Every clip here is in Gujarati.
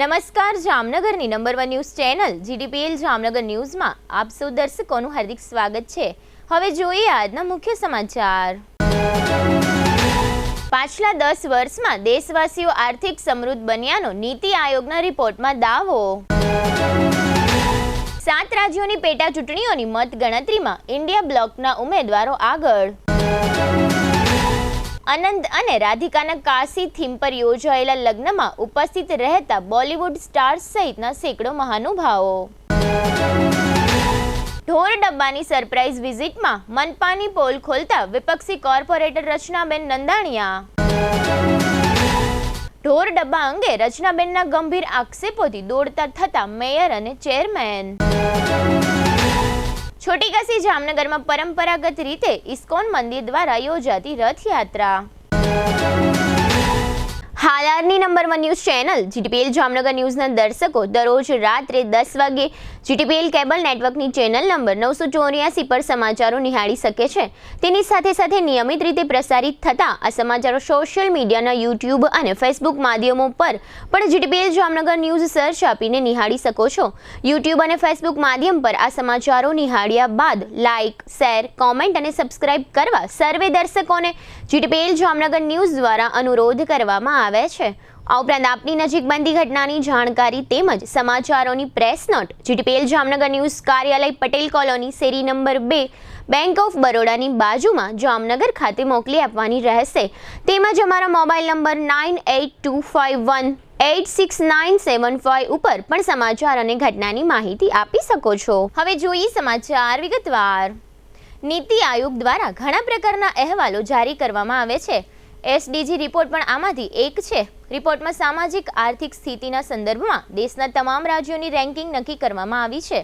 નમસ્કાર, જામનગરની number 1 news channel GTPL Jamnagar ન્યૂઝમાં આપ સૌ દર્શકોનું હાર્દિક સ્વાગત છે। હવે જોઈએ આજના મુખ્ય સમાચાર। પાછલા 10 વર્ષમાં દેશવાસીઓ આર્થિક સમૃદ્ધ બન્યાનો નીતિ આયોગના રિપોર્ટમાં દાવો। 7 રાજ્યોની પેટા ચૂંટણીઓની મત ગણતરીમાં ઇન્ડિયા બ્લોકના ઉમેદવારો આગળ। અનંત અને રાધિકાના કાશી થીમ પર યોજાયેલા લગ્નમાં ઉપસ્થિત રહેતા બોલિવૂડ સ્ટાર્સ સહિતના સેંકડો મહાનુભાવો। ઢોર ડબ્બાની સરપ્રાઇઝ વિઝિટમાં મનપાની પોલ ખોલતા વિપક્ષી કોર્પોરેટર રચનાબેન નંદાણીયા। ઢોર ડબ્બા અંગે રચનાબેનના ગંભીર આક્ષેપોથી દોડતા થતા મેયર અને ચેરમેન। છોટી કાશી જામનગરમાં પરંપરાગત રીતે ઇસ્કોન મંદિર દ્વારા યોજાતી રથયાત્રા। હાલારની number 1 news channel GTPL Jamnagar ન્યૂઝના દર્શકો દરરોજ રાત્રે 10 વાગે જીટીપીએલ કેબલ નેટવર્કની ચેનલ નંબર 984 પર સમાચારો નિહાળી શકે છે। તેની સાથે સાથે નિયમિત રીતે પ્રસારિત થતા આ સમાચારો સોશિયલ મીડિયાના યુટ્યુબ અને ફેસબુક માધ્યમો પર પણ જીટીપીએલ જામનગર ન્યૂઝ સર્ચ આપીને નિહાળી શકો છો। યુટ્યુબ અને ફેસબુક માધ્યમ પર આ સમાચારો નિહાળ્યા બાદ લાઇક, શેર, કોમેન્ટ અને સબસ્ક્રાઇબ કરવા સર્વે દર્શકોને જીટીપીએલ જામનગર ન્યૂઝ દ્વારા અનુરોધ કરવામાં આવે છે। આ ઉપરાંત આપની નજીક બનતી ઘટનાની જાણકારી તેમજ સમાચારોની press note GTPL Jamnagar news કાર્યાલય પટેલ કોલોની શેરી નંબર 2 બેંક ઓફ બરોડાની બાજુમાં જામનગર ખાતે મોકલી આપવાની રહેશે। તેમજ અમારા મોબાઈલ નંબર 9825186975 ઉપર પણ સમાચાર અને ઘટનાની માહિતી આપી શકો છો। હવે જોઈએ સમાચાર વિગતવાર। નીતિ આયોગ દ્વારા ઘણા પ્રકારના અહેવાલો જારી કરવામાં આવે છે। એસડીજી રિપોર્ટ પણ આમાંથી એક છે। રિપોર્ટમાં સામાજિક આર્થિક સ્થિતિના સંદર્ભમાં દેશના તમામ રાજ્યોની રેન્કિંગ નક્કી કરવામાં આવી છે।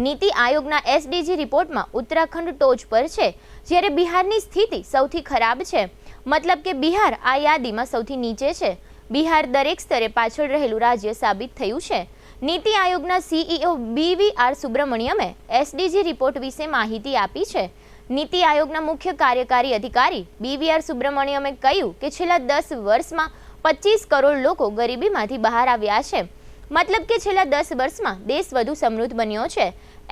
નીતિ આયોગના એસડીજી રિપોર્ટમાં ઉત્તરાખંડ ટોચ પર છે, જ્યારે બિહારની સ્થિતિ સૌથી ખરાબ છે। મતલબ કે બિહાર આ યાદીમાં સૌથી નીચે છે। બિહાર દરેક સ્તરે પાછળ રહેલું રાજ્ય સાબિત થયું છે। નીતિ આયોગના સીઈઓ બીવીઆર સુબ્રમણ્યમે એસડીજી રિપોર્ટ વિશે માહિતી આપી છે। નીતિ આયોગના મુખ્ય કાર્યકારી અધિકારી બીવીઆર સુબ્રમણ્યમે કહ્યું કે છેલ્લા 10 વર્ષમાં 25 કરોડ લોકો ગરીબીમાંથી બહાર આવ્યા છે। મતલબ કે છેલ્લા 10 વર્ષમાં દેશ વધુ સમૃદ્ધ બન્યો છે।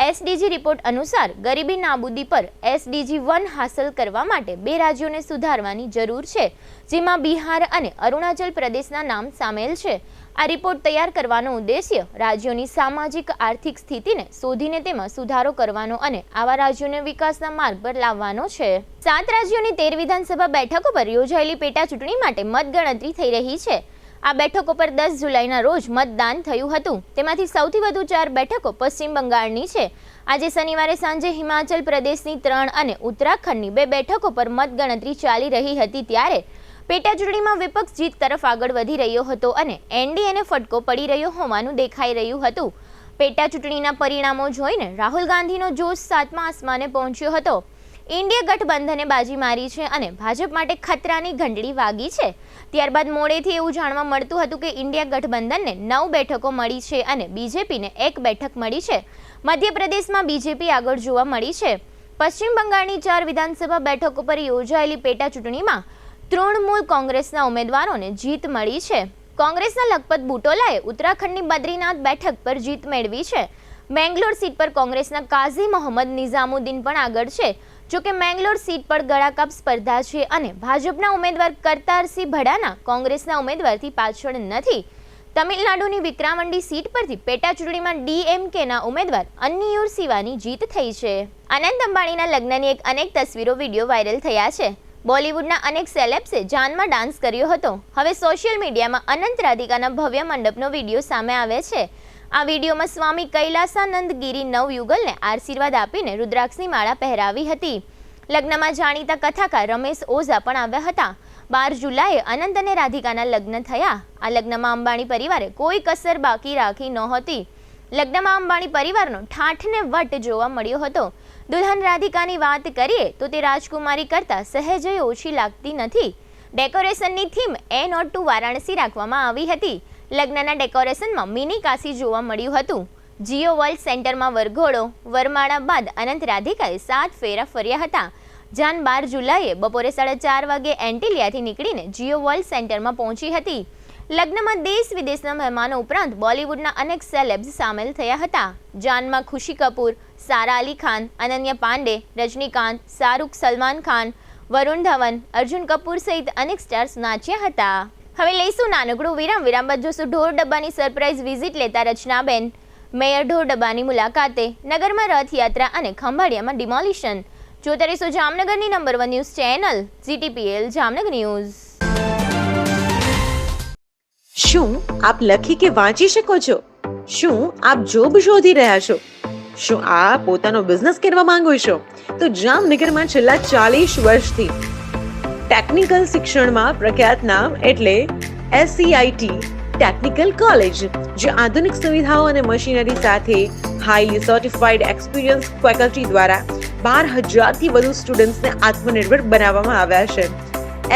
એસડીજી રિપોર્ટ અનુસાર ગરીબી નાબૂદી પર એસડીજી 1 હાંસલ કરવા માટે 2 રાજ્યોને સુધારવાની જરૂર છે, જેમાં બિહાર અને અરુણાચલ પ્રદેશના નામ સામેલ છે। આ રિપોર્ટ તૈયાર કરવાનો ઉદ્દેશ્ય રાજ્યોની સામાજિક આર્થિક સ્થિતિને શોધીને તેમાં સુધારો કરવાનો અને આવા રાજ્યોને વિકાસના માર્ગ પર લાવવાનો છે। 7 રાજ્યોની 13 વિધાનસભા બેઠકો પર યોજાયેલી પેટા ચૂંટણી માટે મતગણતરી થઈ રહી છે। આ બેઠકો પર 10 જુલાઈના રોજ મતદાન થયું હતું। તેમાંથી સૌથી વધુ 4 બેઠકો પશ્ચિમ બંગાળની છે। આજે શનિવારે સાંજે હિમાચલ પ્રદેશની 3 અને ઉત્તરાખંડની 2 બેઠકો પર મતગણતરી ચાલી રહી હતી, ત્યારે પેટા ચૂંટણીમાં વિપક્ષ જીત તરફ આગળ વધી રહ્યો હતો અને એનડીએને ફટકો પડી રહ્યો હોવાનું દેખાઈ રહ્યું હતું। પેટા ચૂંટણીના પરિણામો જોઈને રાહુલ ગાંધીનો જોશ 7મા આસમાને પહોંચ્યો હતો। ઇન્ડિયા ગઠબંધને બાજી મારી છે અને ભાજપ માટે ખતરાની ઘંટડી વાગી છે। ત્યારબાદ મોડેથી એવું જાણવા મળતું હતું કે ઇન્ડિયા ગઠબંધનને 9 બેઠકો મળી છે અને બીજેપીને 1 બેઠક મળી છે। મધ્યપ્રદેશમાં બીજેપી આગળ જોવા મળી છે। પશ્ચિમ બંગાળની 4 વિધાનસભા બેઠકો પર યોજાયેલી પેટા ચૂંટણીમાં તૃણમૂલ કોંગ્રેસના ઉમેદવારોને જીત મળી છે। કોંગ્રેસના લખપત બુટોલાએ ઉત્તરાખંડની બદ્રીનાથ બેઠક પર જીત મેળવી છે। મેંગલોર સીટ પર કોંગ્રેસના કાઝી મોહમ્મદ નિઝામુદ્દીન પણ આગળ છે। જોકે મેંગલોર સીટ પર ગળાકાપ સ્પર્ધા છે અને ભાજપના ઉમેદવાર કરતારસિંહ ભડાના કોંગ્રેસના ઉમેદવારથી પાછળ નથી। તમિલનાડુની વિક્રામંડી સીટ પરથી પેટા ચૂંટણીમાં ડીએમકેના ઉમેદવાર અન્નિયુર શિવાની જીત થઈ છે। અનંત અંબાણીના લગ્નની અનેક તસવીરો વિડીયો વાયરલ થયા છે। બોલિવૂડના અનેક સેલેબ્સે જાનમાં ડાન્સ કર્યો હતો। હવે સોશિયલ મીડિયામાં અનંત રાધિકાના ભવ્ય મંડપનો વિડીયો સામે આવે છે। આ વિડીયોમાં સ્વામી કૈલાસાનંદ ગિરી નવયુગલને આશીર્વાદ આપીને રુદ્રાક્ષની માળા પહેરાવી હતી। લગ્નમાં જાણીતા કથાકાર રમેશ ઓઝા પણ આવ્યા હતા। 12 જુલાઈએ અનંત અને રાધિકાના લગ્ન થયા। આ લગ્નમાં અંબાણી પરિવારે કોઈ કસર બાકી રાખી નહોતી। લગ્નમાં અંબાણી પરિવારનો ઠાઠને વટ જોવા મળ્યો હતો। દુલ્હન રાધિકાની વાત કરીએ તો તે રાજકુમારી કરતાં સહેજય ઓછી લાગતી નથી। ડેકોરેશનની theme a note to Varanasi રાખવામાં આવી હતી। લગ્નના ડેકોરેશનમાં મિની કાશી જોવા મળ્યું હતું। જીઓ વર્લ્ડ સેન્ટરમાં વરઘોડો વરમાળા બાદ અનંત રાધિકાએ 7 ફેરા ફર્યા હતા। જાન 12 જુલાઈએ બપોરે 4:30 વાગે એન્ટિલિયાથી નીકળીને જીઓ વર્લ્ડ સેન્ટરમાં પહોંચી હતી। લગ્નમાં દેશ વિદેશના મહેમાનો ઉપરાંત બોલિવૂડના અનેક સેલેબ્સ સામેલ થયા હતા. જાનમાં ખુશી કપૂર, સારા અલી ખાન, અનન્યા પાંડે, રજનીકાંત, શાહરૂખ, સલમાન ખાન, વરુણ ધવન, અર્જુન કપૂર સહિત અનેક સ્ટાર્સ નાચ્યા હતા. હવે લઈશું નાનકડું વિરામ બાદ જોશું ઢોર ડબ્બાની સરપ્રાઇઝ વિઝિટ લેતા રચનાબેન. મેયર ઢોર ડબ્બાની મુલાકાતે, નગરમાં રથયાત્રા અને ખંભાળિયામાં ડિમોલિશન. જોતા રહીશું જામનગરની number 1 news channel GTPL Jamnagar news. શું આપ લખી કે વાંચી શકો છો? શું આપ જોબ શોધી રહ્યા છો? શું આપ પોતાનો બિઝનેસ કરવા માંગો છો? તો જામનગરમાં છેલ્લા 40 વર્ષથી ટેકનિકલ શિક્ષણમાં પ્રખ્યાત નામ એટલે SCIT ટેકનિકલ કોલેજ, જે આધુનિક સુવિધાઓ અને મશીનરી સાથે હાઈલી સર્ટિફાઈડ એક્સપિરિયન્સ ફેકલ્ટી દ્વારા 12,000થી વધુ સ્ટુડન્ટ્સને આત્મનિર્ભર બનાવવામાં આવ્યા છે.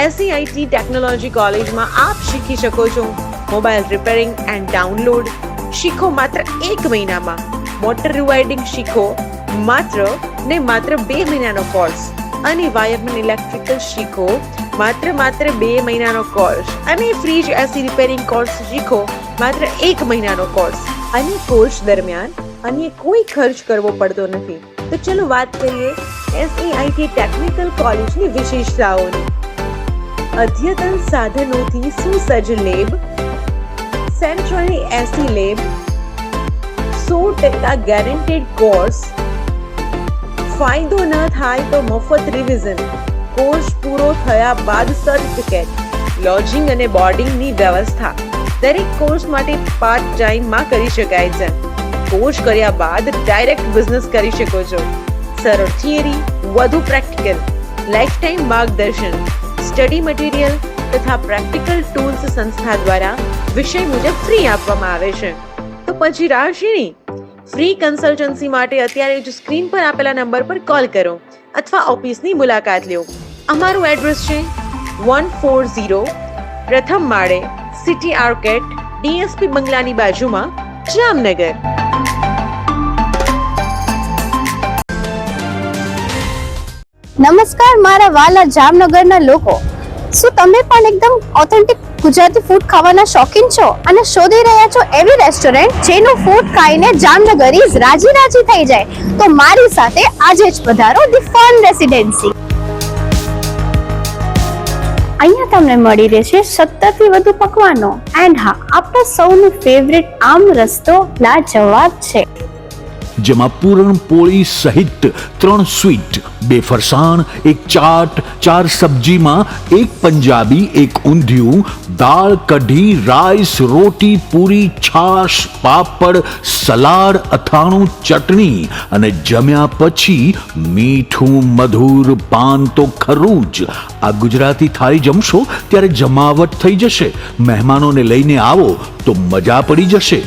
SCIT ટેકનોલોજી કોલેજમાં આપ શીખી શકો છો મોબાઈલ રિપેરિંગ એન્ડ ડાઉનલોડ શીખો માત્ર 1 મહિનામાં, મોટર રિવાઇડિંગ શીખો માત્ર 2 મહિનાનો કોર્સ, અને વાયરમેન ઇલેક્ટ્રિકલ શીખો માત્ર 2 મહિનાનો કોર્સ, અને ફ્રીજ એસી રિપેરિંગ કોર્સ શીખો માત્ર 1 મહિનાનો કોર્સ, અને કોર્સ દરમિયાન અન્ય કોઈ ખર્ચ કરવો પડતો નથી. તો ચલો વાત કરીએ SCIT ટેકનિકલ કોલેજની વિશેષતાઓની. અદ્યતન સાધનોથી સુસજ્જ લેબ, સેન્ટ્રલી એસી લેબ, 100% ગેરંટેડ કોર્સ, ફાયદો ન થાય તો મફત રિવિઝન, કોર્સ પૂરો થયા બાદ સર્ટિફિકેટ, લોજિંગ અને બોર્ડિંગની વ્યવસ્થા. દરેક કોર્સ માટે પાર્ટ ટાઈમમાં કરી શકાય છે. કોર્સ કર્યા બાદ ડાયરેક્ટ બિઝનેસ કરી શકો છો. સરળ થિયરી, વધુ પ્રેક્ટિકલ, લાઈફ ટાઈમ માર્ગદર્શન, સ્ટડી મટીરિયલ તથા પ્રેક્ટિકલ ટૂલ્સ સંસ્થા દ્વારા વિષય મુજબ ફ્રી આપવામાં આવે છે. તો પછી રાહ શેની? ફ્રી કન્સલ્ટન્સી માટે અત્યારે જ સ્ક્રીન પર આપેલા નંબર પર કોલ કરો અથવા ઓફિસની મુલાકાત લો. અમારું એડ્રેસ છે 140 પ્રથમ માળે, સિટી આર્કેટ, DSP બંગલાની બાજુમાં, જામનગર. નમસ્કાર મારા વાલા જામનગરના લોકો, શું તમે પણ એકદમ ઓથેન્ટિક ગુજરાતી ફૂડ ખાવાના શોખીન છો અને શોધી રહ્યા છો એવી રેસ્ટોરન્ટ જેનું ફૂડ ખાઈને જામનગરીઝ રાજી થઈ જાય? તો મારી સાથે આજે જ પધારો ધી ફન રેસિડેન્સી. અહીંયા તમને મળી રહેશે 70 થી વધુ પકવાનો, એન્ડ હા, આપણા સૌનું ફેવરિટ આમ રસ્તો લાજવાબ છે, જેમાં પૂરણપોળી સહિત 3 સ્વીટ, 2 ફરસાણ, 1 ચાટ, 4 સબ્જીમાં 1 પંજાબી, 1 ઊંધિયું, દાળ, કઢી, રાઈસ, રોટી, પૂરી, છાશ, પાપડ, સલાડ, અથાણું, ચટણી, અને જમ્યા પછી મીઠું મધુર પાન તો ખરું જ. આ ગુજરાતી થાળી જમશો ત્યારે જમાવટ થઈ જશે. મહેમાનોને લઈને આવો તો મજા પડી જશે.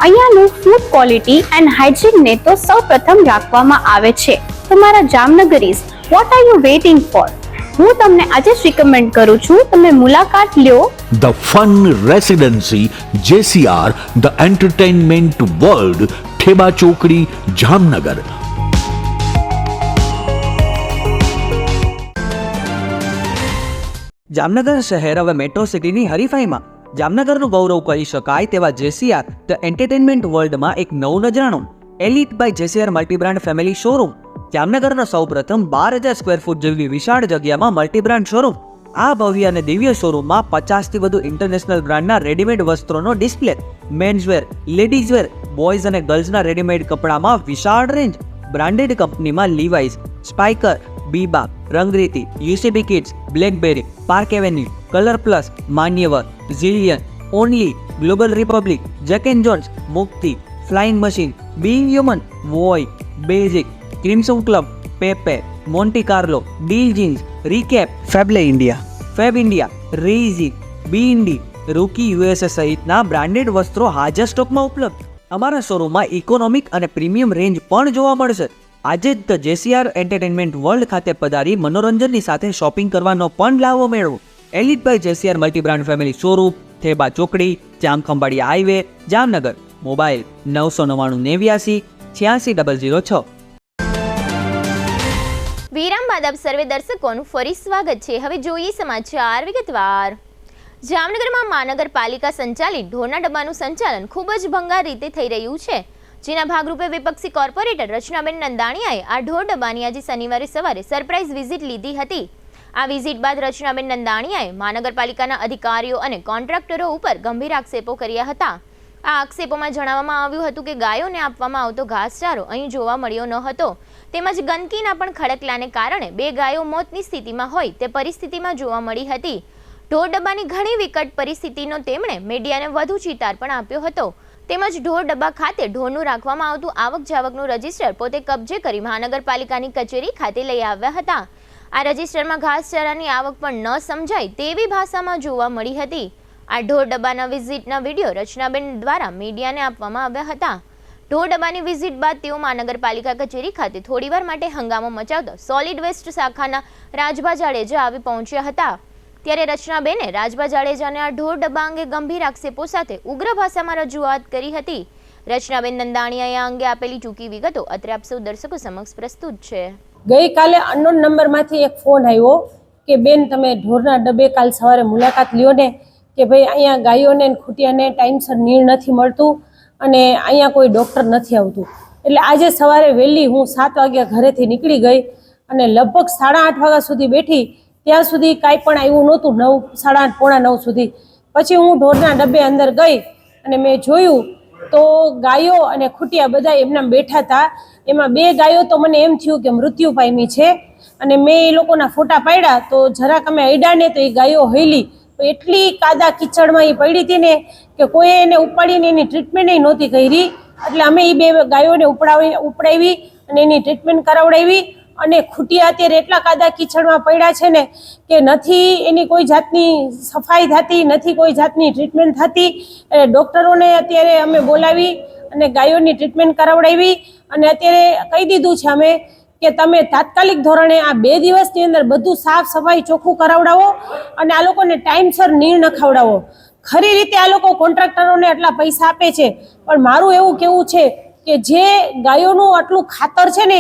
અહીંયાનું ફૂડ ક્વોલિટી એન્ડ હાઇજીનને તો સૌપ્રથમ રાખવામાં આવે છે. તમારા જામનગરીઝ, what are you waiting for? હું તમને આજે જ રિકમેન્ડ કરું છું, તમે મુલાકાત લ્યો the fun residency, JCR, the entertainment world, Theba ચોકડી, જામનગર. જામનગર શહેર હવે મેટ્રો સિટીની હરીફાઈમાં જામનગરનું ગૌરવ કરી શકાય તેવા JCR ધ એન્ટરટેનમેન્ટ વર્લ્ડમાં એક નવું નજરાણું elite by JCR multibrand family showroom. જામનગરના સૌપ્રથમ 12,000 સ્ક્વેર ફૂટ જેવી વિશાળ જગ્યામાં મલ્ટીબ્રાન્ડ શોરૂમ. આ ભવ્ય અને દિવ્ય શોરૂમમાં 50થી વધુ ઇન્ટરનેશનલ બ્રાન્ડના રેડીમેડ વસ્ત્રોનો ડિસ્પ્લે, મેન્સવેર, લેડીઝવેર, બોયઝ અને ગર્લ્સના રેડીમેડ કપડામાં વિશાળ રેન્જ. બ્રાન્ડેડ કંપનીમાં Levi's, Spykar, Biba, Rangriti, UCB kids, Blackberrys, Park Avenue, Colour Plus, Manyavar, ઝિલિયન, Only, Global Republic, Jack and Jones, Mufti, Flying Machine, Being Human, વોય, Basic, Crimson Club, Pepe, Monte Carlo, Deal Jeans, Recap, ફેબલે ઇન્ડિયા, ફેબ ઇન્ડિયા, રેઝી, બીઇન્ડી, રૂકી USA સહિતના બ્રાન્ડેડ વસ્ત્રો હાજર સ્ટોકમાં ઉપલબ્ધ. અમારા શોરૂમમાં ઇકોનોમિક અને પ્રીમિયમ રેન્જ પણ જોવા મળશે. આજે જ ધ JCR એન્ટરટેનમેન્ટ વર્લ્ડ ખાતે પધારી મનોરંજનની સાથે શોપિંગ કરવાનો પણ લાવો મેળવો. Elite by JCR multibrand family showroom, Theba ચોકડી, જામખંભાળિયા હાઈવે, જામનગર. મોબાઈલ 999 વિરામ બાદ આપ સર્વે દર્શકોનું ફરી સ્વાગત છે. હવે જોઈએ સમાચાર વિગતવાર. જામનગરમાં મહાનગરપાલિકા સંચાલિત ઢોરના ડબ્બાનું સંચાલન ખૂબ જ ભંગાર રીતે થઈ રહ્યું છે, જેના ભાગરૂપે વિપક્ષી કોર્પોરેટર રચનાબેન નંદાણીયાએ આ ઢોર ડબ્બાની આજે શનિવારે સવારે સરપ્રાઇઝ વિઝિટ લીધી હતી. આ વિઝિટ બાદ રચનાબેન નંદાણીયાએ મહાનગરપાલિકાના અધિકારીઓ અને કોન્ટ્રાક્ટરો ઉપર ગંભીર આક્ષેપો કર્યા હતા. આ આક્ષેપોમાં જણાવવામાં આવ્યું હતું કે ગાયોને આપવામાં આવતો ઘાસચારો અહીં જોવા મળ્યો ન હતો, તેમજ ગંદકીના પણ ખડકલાને કારણે 2 ગાયો મોતની સ્થિતિમાં હોય તે પરિસ્થિતિમાં જોવા મળી હતી. ઢોર ડબ્બાની ઘણી વિકટ પરિસ્થિતિનો તેમણે મીડિયાને વધુ ચિતાર પણ આપ્યો હતો. તેમજ ઢોર ડબ્બા ખાતે ઢોરનું રાખવામાં આવતું આવક જાવકનું રજિસ્ટર પોતે કબજે કરી મહાનગરપાલિકાની કચેરી ખાતે લઈ આવ્યા હતા. આ રજિસ્ટરમાં ઘાસચારાની આવક પણ ન સમજાય તેવી ભાષામાં જોવા મળી હતી. આ ઢોર ડબ્બાના વિઝિટના વિડીયો રચનાબેન દ્વારા મીડિયાને આપવામાં આવ્યા હતા. ઢોર ડબ્બાની વિઝિટ બાદ તેઓ મહાનગરપાલિકા કચેરી ખાતે થોડીવાર માટે હંગામો મચાવતા સોલિડ વેસ્ટ શાખાના રાજભા જાડેજા આવી પહોંચ્યા હતા. ત્યારે રચનાબેને રાજભા જાડેજાને આ ઢોર ડબ્બા અંગે ગંભીર આક્ષેપો સાથે ઉગ્ર ભાષામાં રજૂઆત કરી હતી. રચનાબેન નંદાણીયાએ આ અંગે આપેલી ટૂંકી વિગતો અત્રે આપ સૌ દર્શકો સમક્ષ પ્રસ્તુત છે. ગઈકાલે અનનોન નંબરમાંથી એક ફોન આવ્યો કે બેન તમે ઢોરના ડબ્બે કાલ સવારે મુલાકાત લ્યો ને, કે ભાઈ અહીંયા ગાયોને ખૂટિયાને ટાઈમસર નીણ નથી મળતું અને અહીંયા કોઈ ડૉક્ટર નથી આવતું. એટલે આજે સવારે વહેલી હું 7 વાગ્યા ઘરેથી નીકળી ગઈ અને લગભગ 8:30 વાગ્યા સુધી બેઠી, ત્યાં સુધી કાંઈ પણ આવ્યું નહોતું. 9, 8:30, પોણા 9 સુધી. પછી હું ઢોરના ડબ્બે અંદર ગઈ અને મેં જોયું તો ગાયો અને ખૂટિયા બધા એમના બેઠા હતા. એમાં 2 ગાયો તો મને એમ થયું કે મૃત્યુ પામી છે અને મેં એ લોકોના ફોટા પાડ્યા તો જરાક અમે અડ્યા ને તો એ ગાયો હૈલી. એટલી કાદા કિચડમાં એ પડી હતી ને કે કોઈએ એને ઉપાડીને એની ટ્રીટમેન્ટ નહોતી કરી. એટલે અમે એ 2 ગાયોને ઉપડાવી અને એની ટ્રીટમેન્ટ કરાવડાવી. અને ખૂટિયા અત્યારે એટલા કાદા કિચડમાં પડ્યા છે ને કે નથી એની કોઈ જાતની સફાઈ થતી, નથી કોઈ જાતની ટ્રીટમેન્ટ થતી. એટલે ડૉક્ટરોને અત્યારે અમે બોલાવી અને ગાયોની ટ્રીટમેન્ટ કરાવડાવી અને અત્યારે કહી દીધું છે અમે કે તમે તાત્કાલિક ધોરણે આ 2 દિવસની અંદર બધું સાફ સફાઈ ચોખ્ખું કરાવડાવો અને આ લોકોને ટાઈમસર નીણ નખાવડાવો. ખરી રીતે આ લોકો કોન્ટ્રાક્ટરોને આટલા પૈસા આપે છે, પણ મારું એવું કહેવું છે કે જે ગાયોનું આટલું ખાતર છે ને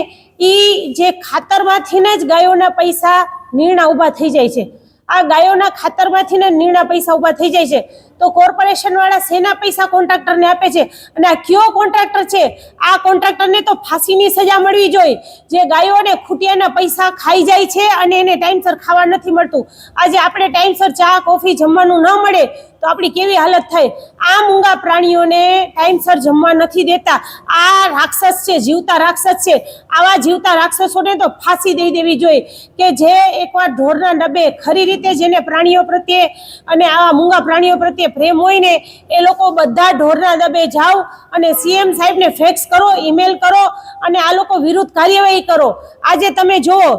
એ જે ખાતરમાંથી જ ગાયોના પૈસા નીરણા ઊભા થઈ જાય છે. આ ગાયોના ખાતરમાંથી ને નીરણા પૈસા ઊભા થઈ જાય છે. તો કોર્પોરેશન વાળા શેના પૈસા કોન્ટ્રાક્ટરને આપે છે? અને આ કયો કોન્ટ્રાક્ટર છે? આ કોન્ટ્રાક્ટરને તો ફાંસીની સજા મળવી જોઈએ, જે ગાયોને ખૂટિયાના પૈસા ખાઈ જાય છે અને એને ટાઈમસર ખાવા નથી મળતું. આજે આપણે ટાઈમસર ચા કોફી જમવાનું ન મળે તો આપણી કેવી હાલત થાય? આ મૂંગા પ્રાણીઓને ટાઈમસર જમવા નથી દેતા. આ રાક્ષસ છે, જીવતા રાક્ષસ છે. આવા જીવતા રાક્ષસોને તો ફાંસી દઈ દેવી જોઈએ કે જે એકવાર ઢોરના ડબ્બે ખરી રીતે જેને પ્રાણીઓ પ્રત્યે અને આવા મૂંગા પ્રાણીઓ પ્રત્યે પ્રેમ હોય ને એ લોકો બધા ઢોરના ડબ્બે જાઓ અને સીએમ સાહેબને ફેક્સ કરો, ઈમેલ કરો અને આ લોકો વિરુદ્ધ કાર્યવાહી કરો. આજે તમે જુઓ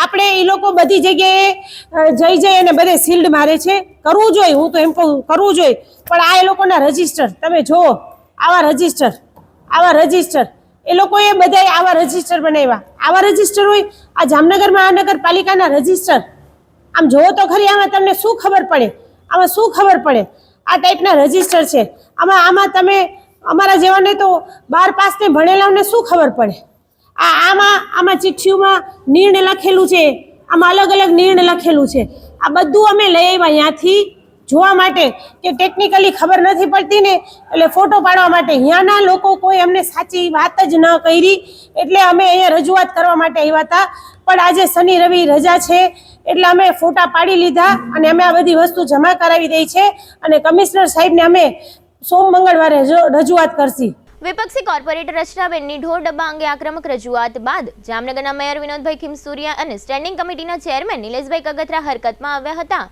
આપણે એ લોકો બધી જગ્યાએ જઈ અને બધે શિલ્ડ મારે છે. કરવું જોઈએ, હું તો એમ કહું કરવું જોઈએ, પણ આ એ લોકોના રજિસ્ટર તમે જુઓ, આવા રજિસ્ટર એ લોકોએ બધાએ આવા રજિસ્ટર બનાવ્યા. આવા રજિસ્ટર હોય આ જામનગર મહાનગરપાલિકાના રજિસ્ટર. આમ જોવો તો ખરી, આમાં તમને શું ખબર પડે? આમાં શું ખબર પડે? આ ટાઈપના રજિસ્ટર છે. આમાં તમે અમારા જેવાને તો 12 પાસને ભણેલાઓને શું ખબર પડે? આમાં ચિઠ્ઠીઓમાં નિર્ણય લખેલું છે, આમાં અલગ અલગ નિર્ણય લખેલું છે. આ બધું અમે લઈ આવ્યા અહીંયાથી જોવા માટે કે ટેકનિકલી ખબર નથી પડતી ને એટલે ફોટો પાડવા માટે. અહીંયાના લોકો કોઈ અમને સાચી વાત જ ન કરી એટલે અમે અહીંયા રજૂઆત કરવા માટે આવ્યા હતા. પણ આજે શનિ રવિ રજા છે એટલે અમે ફોટા પાડી લીધા અને અમે આ બધી વસ્તુ જમા કરાવી દઈ છે અને કમિશનર સાહેબને અમે સોમ મંગળવારે રજૂઆત કરશી. વિપક્ષી કોર્પોરેટર રચનાબેનની ઢોર ડબ્બા અંગે આક્રમક રજૂઆત બાદ જામનગરના મેયર વિનોદભાઈ ખીમસુરિયા અને સ્ટેન્ડિંગ કમિટીના ચેરમેન નિલેશભાઈ કગથરા હરકતમાં આવ્યા હતા.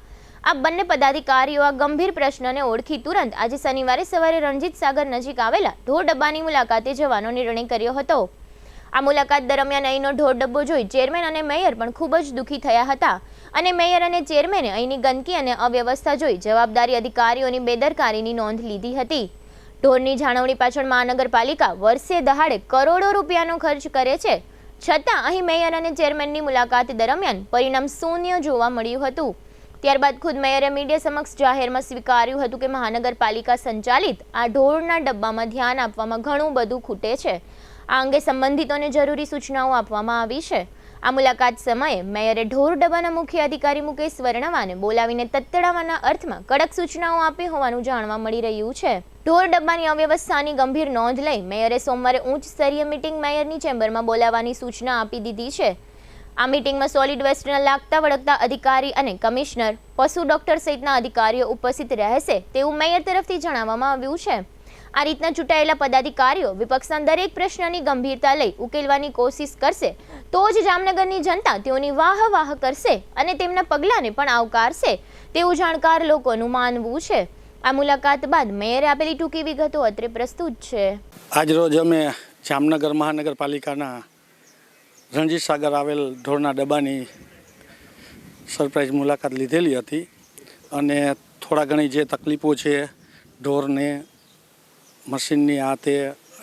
આ બંને પદાધિકારીઓ આ ગંભીર પ્રશ્નને ઓળખી તુરંત આજે શનિવારે સવારે રણજીત સાગર નજીક આવેલા ઢોર ડબ્બાની મુલાકાતે જવાનો નિર્ણય કર્યો હતો. આ મુલાકાત દરમિયાન અહીંનો ઢોર ડબ્બો જોઈ ચેરમેન અને મેયર પણ ખૂબ જ દુઃખી થયા હતા અને મેયર અને ચેરમેને અહીંની ગંદકી અને અવ્યવસ્થા જોઈ જવાબદારી અધિકારીઓની બેદરકારીની નોંધ લીધી હતી. ઢોરની જાળવણી પાછળ મહાનગરપાલિકા વર્ષે દહાડે કરોડો રૂપિયાનો ખર્ચ કરે છે, છતાં અહીં મેયર અને ચેરમેનની મુલાકાત દરમિયાન પરિણામ શૂન્ય જોવા મળ્યું હતું. ત્યારબાદ ખુદ મેયરે મીડિયા સમક્ષ જાહેરમાં સ્વીકાર્યું હતું કે મહાનગરપાલિકા સંચાલિત આ ઢોરના ડબ્બામાં ધ્યાન આપવામાં ઘણું બધું ખૂટે છે. આ અંગે સંબંધિતોને જરૂરી સૂચનાઓ આપવામાં આવી છે. આ મુલાકાત સમયે મેયરે ઢોર ડબ્બાના મુખ્ય અધિકારી મુકેશ વર્ણવાને બોલાવીને તત્તડાવાના અર્થમાં કડક સૂચનાઓ આપી હોવાનું જાણવા મળી રહ્યું છે. ઢોર ડબ્બાની અવ્યવસ્થાની ગંભીર નોંધ લઈ મેયરે સોમવારે ઉચ્ચ સ્તરીય મીટિંગ મેયરની ચેમ્બરમાં બોલાવવાની સૂચના આપી દીધી છે. આ મીટિંગમાં સોલિડ વેસ્ટના લાગતા વળગતા અધિકારી અને કમિશનર, પશુ ડોક્ટર સહિતના અધિકારીઓ ઉપસ્થિત રહેશે તેવું મેયર તરફથી જણાવવામાં આવ્યું છે. આ રીતના ચૂંટાયેલા પદાધિકારીઓ વિપક્ષના દરેક પ્રશ્નની ગંભીરતા લઈ ઉકેલવાની કોશિશ કરશે તો જ જામનગરની જનતા તેઓની વાહ કરશે અને તેમના પગલાંને પણ આવકારશે તેવું જાણકાર લોકોનું માનવું છે. આ મુલાકાત બાદ મેયરે આપેલી ટૂંકી વિગતો અત્રે પ્રસ્તુત છે. આજરોજ અમે જામનગર મહાનગરપાલિકાના રણજીત સાગર આવેલ ઢોરના ડબ્બાની સરપ્રાઇઝ મુલાકાત લીધેલી હતી અને થોડા ઘણી જે તકલીફો છે ઢોરને મશીનની આ તે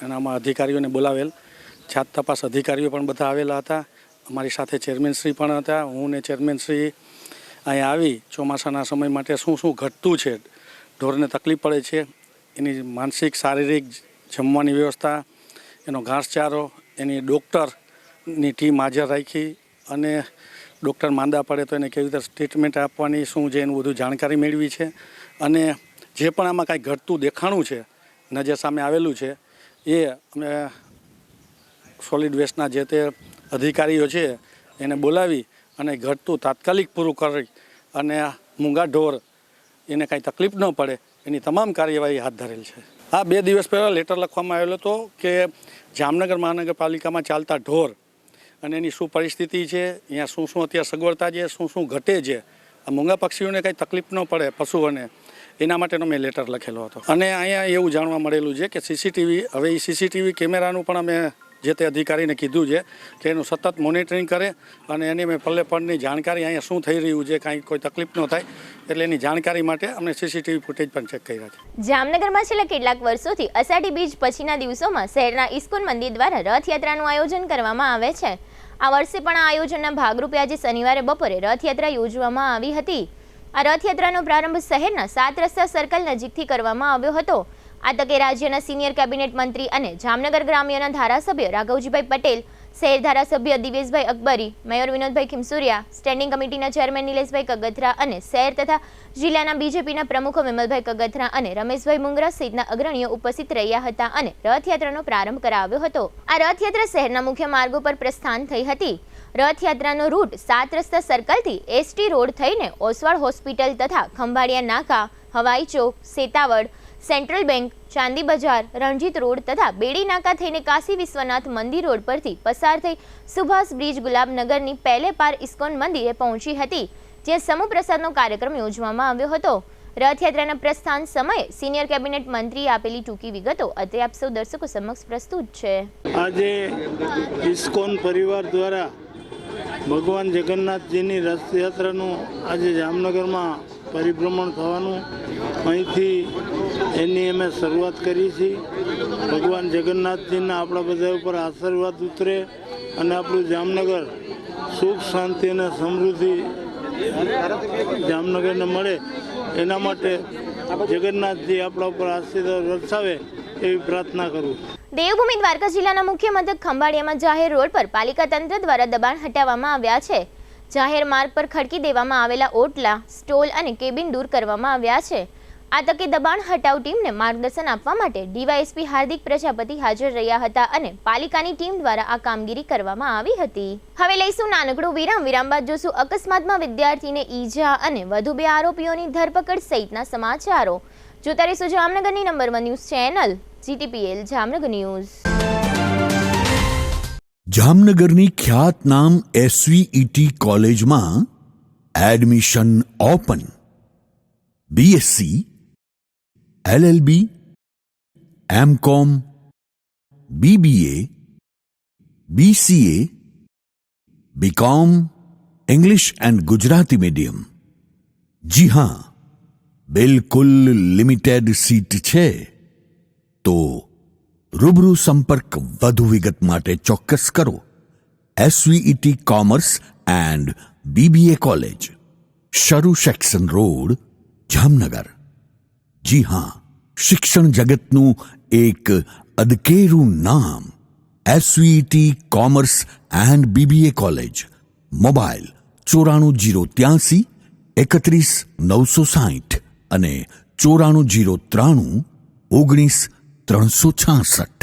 એનામાં અધિકારીઓને બોલાવેલ, જાત તપાસ અધિકારીઓ પણ બધા આવેલા હતા. અમારી સાથે ચેરમેનશ્રી પણ હતા. હું ને ચેરમેનશ્રી અહીંયા આવી ચોમાસાના સમય માટે શું ઘટતું છે, ઢોરને તકલીફ પડે છે, એની માનસિક શારીરિક જમવાની વ્યવસ્થા, એનો ઘાસચારો, એની ડૉક્ટરની ટીમ હાજર રાખી અને ડૉક્ટર માંદા પડે તો એને કેવી રીતે ટ્રીટમેન્ટ આપવાની શું છે એનું બધું જાણકારી મેળવી છે. અને જે પણ આમાં કાંઈ ઘટતું દેખાણું છે, નજર સામે આવેલું છે, એ અમે સોલિડ વેસ્ટના જે તે અધિકારીઓ છે એને બોલાવી અને ઘટતું તાત્કાલિક પૂરું કરી અને મૂંગા ઢોર એને કાંઈ તકલીફ ન પડે એની તમામ કાર્યવાહી હાથ ધરેલ છે. આ 2 દિવસ પહેલાં લેટર લખવામાં આવેલો હતો કે જામનગર મહાનગરપાલિકામાં ચાલતા ઢોર અને એની શું પરિસ્થિતિ છે, અહીંયા શું અત્યારે સગવડતા છે, શું ઘટે છે, આ મૂંગા પક્ષીઓને કાંઈ તકલીફ ન પડે પશુઓને, એના માટેનો મેં લેટર લખેલો હતો. અને અહીંયા એવું જાણવા મળેલું છે કે સીસીટીવી, હવે એ સીસીટીવી કેમેરાનું પણ અમે જે તે અધિકારીને કીધું છે કે એનું સતત મોનિટરિંગ કરે અને એની મેં પલ્લેપણની જાણકારી અહીંયા શું થઈ રહ્યું છે, કાંઈ કોઈ તકલીફ ન થાય એટલે એની જાણકારી માટે અમને સીસીટીવી ફૂટેજ પણ ચેક કર્યા છે. જામનગરમાં છેલ્લા કેટલાક વર્ષોથી અષાઢી બીજ પછીના દિવસોમાં શહેરના ઇસ્કોન મંદિર દ્વારા રથયાત્રાનું આયોજન કરવામાં આવે છે. આ વર્ષે પણ આ આયોજનના ભાગરૂપે આજે શનિવારે બપોરે રથયાત્રા યોજવામાં આવી હતી. આ રથયાત્રાનો પ્રારંભ શહેરના 7 રસ્તા સર્કલ નજીકથી કરવામાં આવ્યો હતો. આ તકે રાજ્યના સિનિયર કેબિનેટ મંત્રી અને જામનગર ગ્રામ્યના ધારાસભ્ય રાઘવજીભાઈ પટેલ, શહેર ધારાસભ્ય દિવેશભાઈ અકબરી, મેયર વિનોદભાઈ ખીમસુરિયા, સ્ટેન્ડિંગ કમિટીના ચેરમેન નિલેશભાઈ કગથરા અને શહેર તથા જિલ્લાના બીજેપીના પ્રમુખો વિમલભાઈ કગથરા અને રમેશભાઈ મુંગરા સહિતના અગ્રણીઓ ઉપસ્થિત રહ્યા હતા અને રથયાત્રાનો પ્રારંભ કરાવ્યો હતો. આ રથયાત્રા શહેરના મુખ્ય માર્ગો પર પ્રસ્થાન થઈ હતી. રથયાત્રાનો રૂટ 7 રસ્તા સર્કલથી એસટી રોડ થઈને ઓસવાડ હોસ્પિટલ તથા ખંભાળિયા નાકા, હવાઈ ચોક, સેતાવડ, સેન્ટ્રલ બેંક, ચાંદી બજાર, રણજીત રોડ તથા બેડી નાકા થઈને કાશી વિશ્વનાથ મંદિર રોડ પરથી પસાર થઈ સુભાષ બ્રિજ ગુલાબનગરની પહેલે પાર ઇસ્કોન મંદિરે પહોંચી હતી, જે સમૂહ પ્રસાદનો કાર્યક્રમ યોજવામાં આવ્યો હતો. રથયાત્રાના પ્રસ્થાન સમયે સિનિયર કેબિનેટ મંત્રીએ આપેલી ટૂંકી વિગતો અત્રે આપ સૌ દર્શકો સમક્ષ પ્રસ્તુત છે. આજે ઇસ્કોન પરિવાર દ્વારા ભગવાન જગન્નાથજીની રથયાત્રાનું આજે જામનગરમાં પરિભ્રમણ થવાનું, અહીંથી એની અમે શરૂઆત કરી છે. ભગવાન જગન્નાથજીના આપણા બધા ઉપર આશીર્વાદ ઉતરે અને આપણું જામનગર સુખ, શાંતિ અને સમૃદ્ધિ જામનગરને મળે એના માટે જગન્નાથજી આપણા ઉપર આશીર્વાદ વરસાવે એવી પ્રાર્થના કરું. દેવભૂમિ દ્વારકા જિલ્લાના મુખ્ય મથક ખંભાળિયામાં જાહેર રોડ પર પાલિકા તંત્ર દ્વારા દબાણ હટાવવામાં આવ્યા છે. જાહેર માર્ગ પર ખડકી દેવામાં આવેલા ઓટલા, સ્ટોલ અને કેબિન દૂર કરવામાં આવ્યા છે. આ તકે દબાણ હટાવ ટીમને માર્ગદર્શન આપવા માટે ડીવાયએસપી હાર્દિક પ્રજાપતિ હાજર રહ્યા હતા અને પાલિકાની ટીમ દ્વારા આ કામગીરી કરવામાં આવી હતી. હવે લઈશું નાનકડો વિરામ. વિરામ બાદ જોશું અકસ્માતમાં વિદ્યાર્થીને ઈજા અને વધુ 2 આરોપીઓની ધરપકડ સહિતના સમાચારો. જોતા રહીશું જામનગરની number 1 news channel GTPL Jamnagar news. જામનગરની ખ્યાતનામ SVET કોલેજમાં admission open. BSc, LLB, MCom, BBA, BCA, BCom, English and Gujarati medium. जी हाँ, बिल्कुल लिमिटेड सीट છે. તો રૂબરૂ સંપર્ક વધુ વિગત માટે ચોક્કસ કરો. SVET commerce and BBA college, શરૂ સેક્શન રોડ, જામનગર. જી હા, શિક્ષણ જગતનું એક અદકેરું નામ SVT commerce and BBA college. Mobile 9403 31 960 અને 9403 19 366.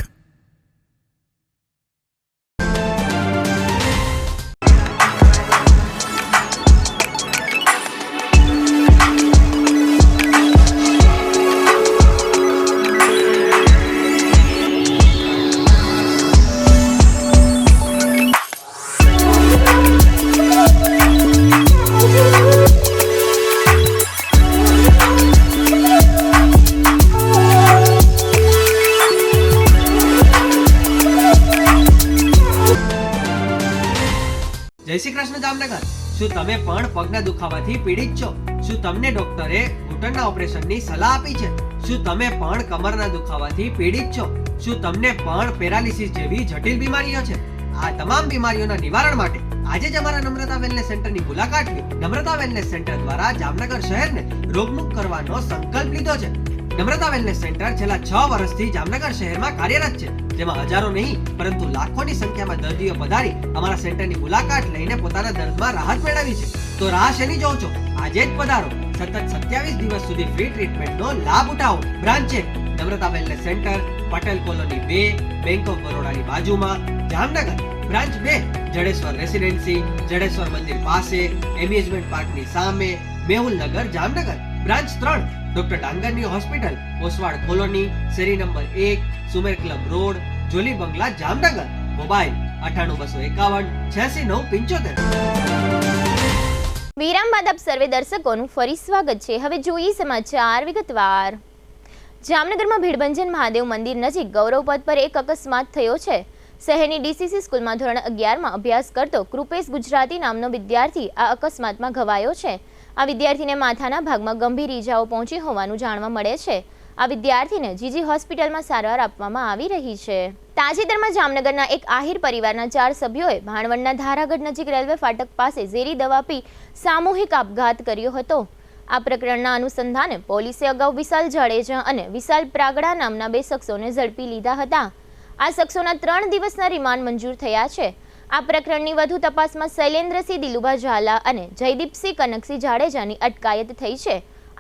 જય શ્રી કૃષ્ણ જામનગર. શું તમે પણ પગના દુખાવાથી પીડિત છો? શું તમને ડોક્ટરે ઘૂંટણના ઓપરેશનની સલાહ આપી છે? શું તમે પણ કમરના દુખાવાથી પીડિત છો? શું તમને પણ પેરાલિસિસ જેવી જટિલ બીમારીઓ છે? આ તમામ બીમારીઓના નિવારણ માટે આજે જ અમારા નમ્રતા વેલનેસ સેન્ટરની મુલાકાત લો. નમ્રતા વેલનેસ સેન્ટર દ્વારા જામનગર શહેરને રોગમુક્ત કરવાનો સંકલ્પ લીધો છે. નમ્રતા વેલનેસ સેન્ટર છેલ્લા 6 વર્ષથી જામનગર શહેરમાં કાર્યરત છે, જેમાં હજારો નહીં પરંતુ લાખોની સંખ્યામાં દર્દીઓ પધારી અમારા સેન્ટરની મુલાકાત લઈને પોતાના દર્દમાં રાહત મેળવી છે. તો રાહ શેની જોવો છો? આજે જ પધારો. સતત 27 દિવસ સુધી ફ્રી ટ્રીટમેન્ટનો લાભ ઉઠાવો. બ્રાન્ચ છે Namrata wellness centre, Patel colony 2, bank of બરોડાની બાજુમાં, જામનગર. બ્રાન્ચ 2 જડેશ્વર રેસિડેન્સી, જડેશ્વર મંદિર પાસે, એમ્યુઝમેન્ટ પાર્કની સામે, મેહુલનગર, જામનગર. બ્રાન્ચ 3 ડોક્ટર ડાંગરની હોસ્પિટલ, ઓસવાડ કોલોની, શેરી number 1, Sumer club road, jolly બંગલા, જામનગર. મોબાઈલ 98 251 86 975. વિરામ બાદ આપ સર્વે દર્શકોનું ફરી સ્વાગત છે. હવે જોઈએ સમાચાર વિગતવાર. જામનગરમાં ભીડભંજન મહાદેવ મંદિર નજીક ગૌરવપથ પર એક અકસ્માત થયો છે. શહેરની DCC સ્કૂલમાં ધોરણ 11માં અભ્યાસ કરતો કૃપેશ ગુજરાતી નામનો વિદ્યાર્થી આ અકસ્માતમાં ઘવાયો છે. આ વિદ્યાર્થીને માથાના ભાગમાં ગંભીર ઈજાઓ પહોંચી હોવાનું જાણવા મળે છે. આ વિદ્યાર્થીને જીજી હોસ્પિટલમાં સારવાર આપવામાં આવી રહી છે. તાજેતરમાં જામનગરના એક આહિર પરિવારના 4 સભ્યોએ ભાણવડના ધારાગઢ નજીક રેલવે ફાટક પાસે ઝેરી દવા પી સામૂહિક આપઘાત કર્યો હતો. આ પ્રકરણના અનુસંધાને પોલીસે અગાઉ વિશાલ જાડેજા અને વિશાલ પ્રાગડા નામના 2 શખ્સોને ઝડપી લીધા હતા. આ શખ્સોના 3 દિવસના રિમાન્ડ મંજૂર થયા છે. આ પ્રકરણની વધુ તપાસમાં શૈલેન્દ્રસિંહ દિલુભા ઝાલા અને જયદીપસિંહ કનકસિંહ જાડેજાની અટકાયત થઈ છે.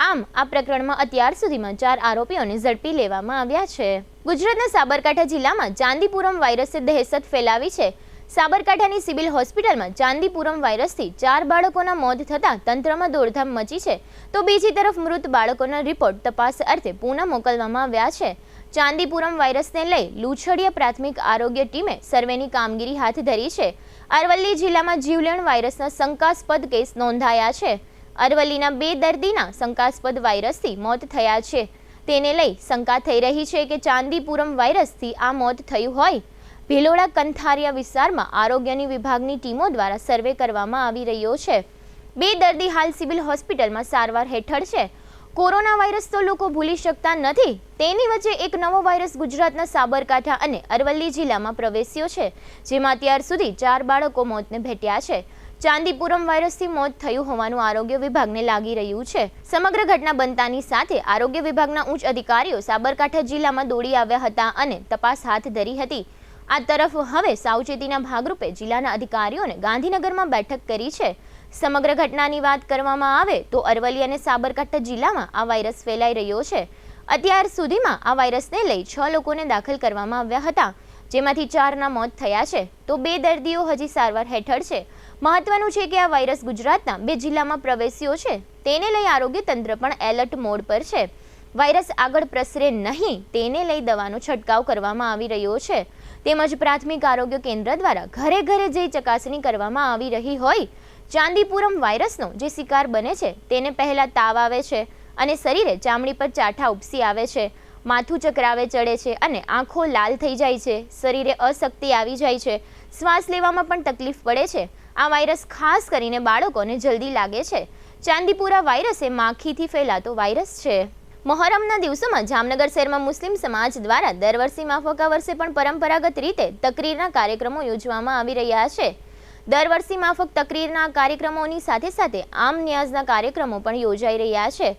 આમ આ પ્રકરણમાં અત્યાર સુધીમાં 4 આરોપીઓને ઝડપી લેવામાં આવ્યા છે. ગુજરાતના સાબરકાંઠા જિલ્લામાં ચાંદીપુરમ વાયરસે દહેશત ફેલાવી છે. સાબરકાંઠાની સિવિલ હોસ્પિટલમાં ચાંદીપુરમ વાયરસથી 4 બાળકોના મોત થતાં તંત્રમાં દોડધામ મચી છે, તો બીજી તરફ મૃત બાળકોના રિપોર્ટ તપાસ અર્થે પુણે મોકલવામાં આવ્યા છે. ચાંદીપુરમ વાયરસને લઈ લુછડિયા પ્રાથમિક આરોગ્ય ટીમે સર્વેની કામગીરી હાથ ધરી છે. અરવલ્લી જિલ્લામાં જીવલેણ વાયરસના શંકાસ્પદ કેસ નોંધાયા છે. અરવલ્લીના 2 દર્દીના શંકાસ્પદ વાયરસથી મોત થયા છે. તેને લઈ શંકા થઈ રહી છે કે ચાંદીપુરમ વાયરસથી આ મોત થયું હોય. ભિલોડા કંથારિયા વિસ્તારમાં આરોગ્યની વિભાગની ટીમો દ્વારા સર્વે કરવામાં આવી રહ્યો છે. 2 દર્દી હાલ સિવિલ હોસ્પિટલમાં સારવાર હેઠળ છે. કોરોના વાયરસ તો લોકો ભૂલી શકતા નથી. તેની વચ્ચે એક નવો વાયરસ ગુજરાતના સાબરકાંઠા અને અરવલ્લી જિલ્લામાં પ્રવેશ્યો છે, જેમાં અત્યાર સુધી 4 બાળકો મોતને ભેટ્યા છે. ચાંદીપુરમ વાયરસથી મોત થયું હોવાનું આરોગ્ય વિભાગને લાગી રહ્યું છે. સમગ્ર ઘટના બનતાની સાથે આરોગ્ય વિભાગના ઉચ્ચ અધિકારીઓ સાબરકાંઠા જિલ્લામાં દોડી આવ્યા હતા અને તપાસ હાથ ધરી હતી. આ તરફ હવે સાવચેતીના ભાગરૂપે જિલ્લાના અધિકારીઓને ગાંધીનગરમાં બેઠક કરી છે. સમગ્ર ઘટનાની વાત કરવામાં આવે તો અરવલ્લી અને સાબરકાંઠા જિલ્લામાં આ વાયરસ ફેલાઈ રહ્યો છે. અત્યાર સુધીમાં આ વાયરસને લઈ 6 લોકોને દાખલ કરવામાં આવ્યા હતા, જેમાંથી 4ના મોત થયા છે, તો 2 દર્દીઓ હજી સારવાર હેઠળ છે. મહત્વનું છે કે આ વાયરસ ગુજરાતના 2 જિલ્લામાં પ્રવેશ્યો છે. તેને લઈ આરોગ્ય તંત્ર પણ એલર્ટ મોડ પર છે. વાયરસ આગળ પ્રસરે નહીં તેને લઈ દવાનો છંટકાવ કરવામાં આવી રહ્યો છે. તેમજ પ્રાથમિક આરોગ્ય કેન્દ્ર દ્વારા ઘરે ઘરે જઈ ચકાસણી કરવામાં આવી રહી હોય. ચાંદીપુરમ વાયરસનો જે શિકાર બને છે તેને પહેલા તાવ આવે છે અને શરીરે ચામડી પર ચાઠા ઉપસી આવે છે, માથું ચક્રાવે ચડે છે અને આંખો લાલ થઈ જાય છે, શરીરે અશક્તિ આવી જાય છે, શ્વાસ લેવામાં પણ તકલીફ પડે છે. આ વાયરસ ખાસ કરીને બાળકોને જલ્દી લાગે છે. ચાંદીપુરા વાયરસ એ માખીથી ફેલાતો વાયરસ છે. મોહરમના દિવસોમાં જામનગર શહેરમાં મુસ્લિમ સમાજ દ્વારા દર વર્ષે માફક આ વર્ષે પણ પરંપરાગત રીતે તકરીરના કાર્યક્રમો યોજવામાં આવી રહ્યા છે. દર વર્ષે માફક તકરીરના કાર્યક્રમોની સાથે સાથે આમ ન્યાઝના કાર્યક્રમો પણ યોજાઈ રહ્યા છે.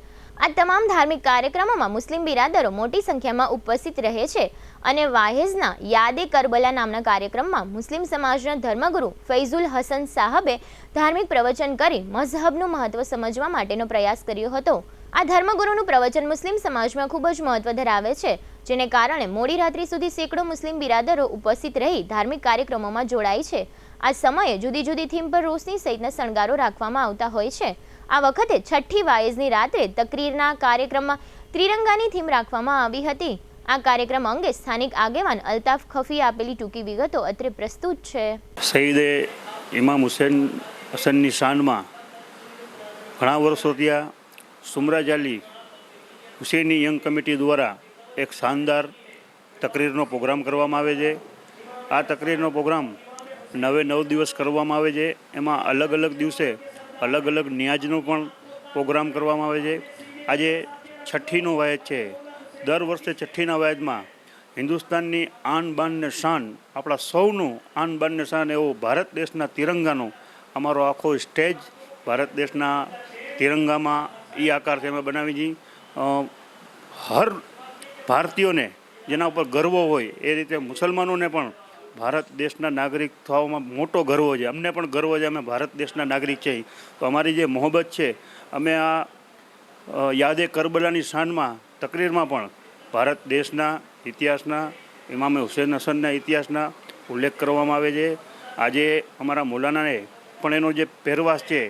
આ તમામ ધાર્મિક કાર્યક્રમોમાં મુસ્લિમ બિરાદરો મોટી સંખ્યામાં ઉપસ્થિત રહે છે અને વાહિઝના યાદે કરબલા નામના કાર્યક્રમમાં મુસ્લિમ સમાજના ધર્મગુરુ ફૈઝુલ હસન સાહબે ધાર્મિક પ્રવચન કરી મઝહબનું મહત્વ સમજવા માટેનો પ્રયાસ કર્યો હતો. આ ધર્મગુરુનું પ્રવચન મુસ્લિમ સમાજમાં ખૂબ જ મહત્વ ધરાવે છે, જેને કારણે મોડી રાત્રિ સુધી સેંકડો મુસ્લિમ બિરાદરો ઉપસ્થિત રહી ધાર્મિક કાર્યક્રમોમાં જોડાય છે. આ સમયે જુદી જુદી થીમ પર રોશની સહિતના શણગારો રાખવામાં આવતા હોય છે. આ વખતે છઠ્ઠી વાઇઝની રાત્રે તકરીરના કાર્યક્રમમાં ત્રિરંગાની થીમ રાખવામાં આવી હતી. આ કાર્યક્રમ અંગે સ્થાનિક આગેવાન અલ્તાફ ખફી આપેલી ટૂંકી વિગતો અત્રે પ્રસ્તુત છે. શહીદે ઇમામ હુસૈન હસનની શાનમાં ઘણા વર્ષો ત્યાં સુમરાજ અલી હુસૈની યંગ કમિટી દ્વારા એક શાનદાર તકરીરનો પ્રોગ્રામ કરવામાં આવે છે. આ તકરીરનો પ્રોગ્રામ 9 દિવસ કરવામાં આવે છે. એમાં અલગ અલગ દિવસે અલગ અલગ ન્યાજનો પણ પ્રોગ્રામ કરવામાં આવે છે. આજે છઠ્ઠીનો વાયદ છે. દર વર્ષે છઠ્ઠીના વાયદમાં હિન્દુસ્તાનની આન બાન ને શાન, આપણા સૌનું આન બાન ને શાન એવો ભારત દેશના તિરંગાનો અમારો આખો સ્ટેજ ભારત દેશના તિરંગામાં એ આકારથી અમે બનાવી છીએ. હર ભારતીયોને જેના ઉપર ગર્વ હોય એ રીતે મુસલમાનોને પણ ભારત દેશના નાગરિક થવામાં મોટો ગર્વ છે. અમને પણ ગર્વ છે, અમે ભારત દેશના નાગરિક છીએ. તો અમારી જે મોહબ્બત છે, અમે આ યાદે કરબલાની શાનમાં તકરીરમાં પણ ભારત દેશના ઇતિહાસના ઇમામે હુસૈન હસનના ઇતિહાસના ઉલ્લેખ કરવામાં આવે છે. આજે અમારા મૌલાનાએ પણ એનો જે પહેરવાશ છે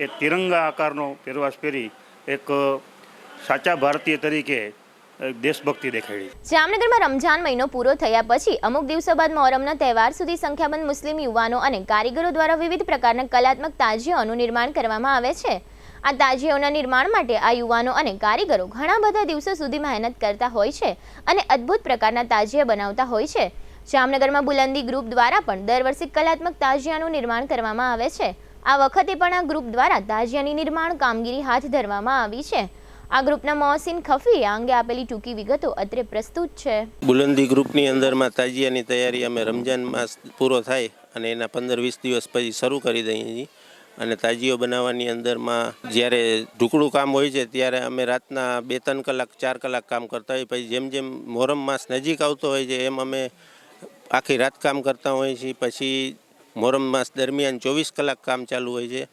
એ તિરંગા આકારનો પહેરવાશ પહેરી એક સાચા ભારતીય તરીકે દેશભક્તિ દેખાડી. જામનગરમાં રમઝાન મહિનો પૂરો થયા પછી અમુક દિવસો બાદ મોહરમના તહેવાર સુધી સંખ્યાબંધ મુસ્લિમ યુવાનો અને કારીગરો દ્વારા વિવિધ પ્રકારના કલાત્મક તાજિયાઓનું નિર્માણ કરવામાં આવે છે. આ તાજિયાઓના નિર્માણ માટે આ યુવાનો અને કારીગરો ઘણા બધા દિવસો સુધી મહેનત કરતા હોય છે અને અદ્ભુત પ્રકારના તાજિયા બનાવતા હોય છે. જામનગરમાં બુલંદી ગ્રુપ દ્વારા પણ દર વર્ષે કલાત્મક તાજિયાનું નિર્માણ કરવામાં આવે છે. આ વખતે પણ આ ગ્રુપ દ્વારા તાજિયાની નિર્માણ કામગીરી હાથ ધરવામાં આવી છે. આ ગ્રુપના મોહસિન ખફીએ અંગે આપેલી ટૂંકી વિગતો અત્રે પ્રસ્તુત છે. બુલંદી ગ્રુપની અંદરમાં તાજિયાની તૈયારી અમે રમજાન માસ પૂરો થાય અને એના 15-20 દિવસ પછી શરૂ કરી દઈએ છીએ. અને તાજીઓ બનાવવાની અંદરમાં જ્યારે ઢુકડું કામ હોય છે ત્યારે અમે રાતના 2-3 કલાક 4 કલાક કામ કરતા હોઈએ. પછી જેમ જેમ મોહરમ માસ નજીક આવતો હોય છે એમ અમે આખી રાત કામ કરતા હોઈએ છીએ. પછી મોહરમ માસ દરમિયાન 24 કલાક કામ ચાલુ હોય છે.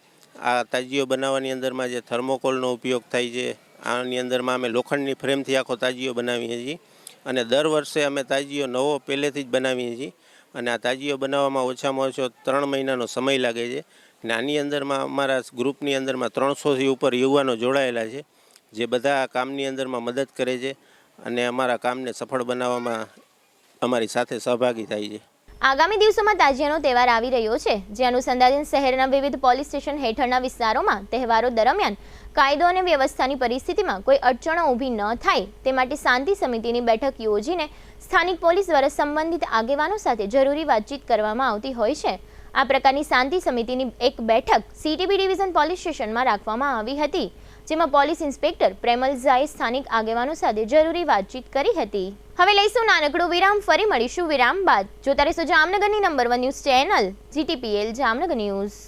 આ તાજીઓ બનાવવાની અંદરમાં જે થર્મોકોલનો ઉપયોગ થાય છે, આની અંદરમાં અમે લોખંડની ફ્રેમથી આખો તાજીઓ બનાવીએ છીએ. અને દર વર્ષે અમે તાજીઓ નવો પહેલેથી જ બનાવીએ છીએ. અને આ તાજીઓ બનાવવામાં ઓછામાં ઓછો 3 મહિનાનો સમય લાગે છે. અને આની અંદરમાં અમારા ગ્રુપની અંદરમાં 300થી ઉપર યુવાનો જોડાયેલા છે, જે બધા આ કામની અંદરમાં મદદ કરે છે અને અમારા કામને સફળ બનાવવામાં અમારી સાથે સહભાગી થાય છે. આગામી દિવસોમાં તાજિયાનો તહેવાર આવી રહ્યો છે, જે અનુસંધાને શહેરના વિવિધ પોલીસ સ્ટેશન હેઠળના વિસ્તારોમાં તહેવારો દરમિયાન કાયદો અને વ્યવસ્થાની પરિસ્થિતિમાં કોઈ અડચણો ઊભી ન થાય તે માટે શાંતિ સમિતિની બેઠક યોજીને સ્થાનિક પોલીસ દ્વારા સંબંધિત આગેવાનો સાથે જરૂરી વાતચીત કરવામાં આવતી હોય છે. આ પ્રકારની શાંતિ સમિતિની એક બેઠક સીટીબી ડિવિઝન પોલીસ સ્ટેશનમાં રાખવામાં આવી હતી, જેમાં પોલીસ ઇન્સ્પેક્ટર પ્રેમલ ઝાએ સ્થાનિક આગેવાનો સાથે જરૂરી વાતચીત કરી હતી. હવે લઈશું નાનકડું વિરામ, ફરી મળીશું વિરામ બાદ. જોતા રહેશો જામનગરની number 1 news channel GTPL Jamnagar news.